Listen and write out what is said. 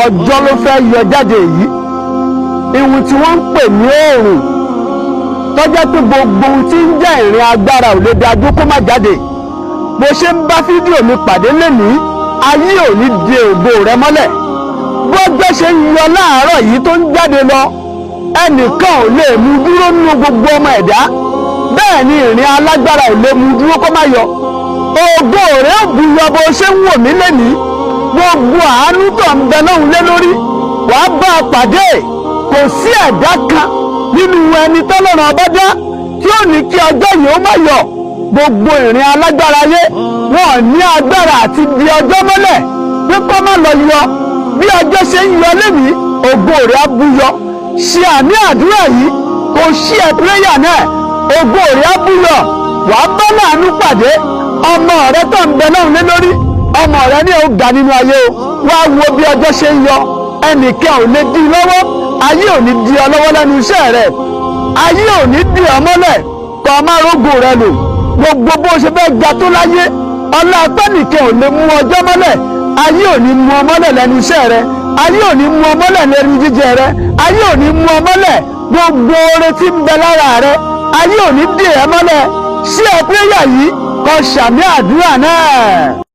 ọjọ́ ló fẹ́ yọ jáde yìí, ìhun tí wọ́n ń pè ní oòrùn, tó jẹ́ pé gbogbo ohun tí ń jẹ́ ìrìn agbára ò lè dá dúró kó má jáde. bó ṣe ń bá fídíò mi pàdé lénìí, ayé ò ní di ògo rẹ mọ́lẹ̀. gbọ́gbẹ́ ṣe ń yọ láàárọ̀ yìí tó ń jáde lọ, ẹnìkan ò lè mú dúró nínú gbogbo ọmọ ẹ̀dá, bẹ́ẹ̀ ni ìrìn alágbára ò lè mú dúró kó má yọ. ògo rẹ ò buyọ bó ṣe ń wò mí lénìí. gbogbo àánú tó ń bẹ lóhùn lé lórí wàá bá a pàdé. kò sí ẹ̀dá kan nínú ẹni tọ́lọ́run ọba dá tí ó ní kí ọjọ́ yìí ó má yọ. gbogbo ìrìn alágbára ayé wọn ní agbára àti di ọjọ́ mọ́lẹ̀ pé kó má lọ yọ. bí ọjọ́ ṣe ń yọ lénìí, ògo rẹ á buyọ. ṣe àmì àdúrà yìí, kò ṣí ẹ pírẹ́yà náà, ògo rẹ á buyọ. wàá bá láàánú pàdé. ọmọ rẹ tó ń bẹ lóhùn lé lórí, ọmọ rẹ ní ó ga nínú ayé o. wá wo bí ọjọ́ ṣe ń yọ, ẹnìkan ò lè dí i lọ́wọ́. ayé ò ní di ọ lọ́wọ́ lẹ́nu iṣẹ́ rẹ, ayé ò ní di ọ mọ́lẹ̀ kó má rógò rẹ lò. gbogbo bó ṣe fẹ́ ga tó láyé, ọlá pẹ́nìkan ò lè mú ọjọ́ mọ́lẹ̀. ayé ò ní mú ọ mọ́lẹ̀ lẹ́nu iṣẹ́ rẹ, ayé ò ní mú ọ mọ́lẹ̀ lẹ́nu jíjẹ rẹ, ayé ò ní mú ọ mọ́lẹ̀ gbogbo oore tí ń bẹ lára rẹ, ayé ò ní dì ẹ́ mọ́lẹ̀. ṣé ẹ pírẹ́yà yìí kó ṣàmì àdúrà náà.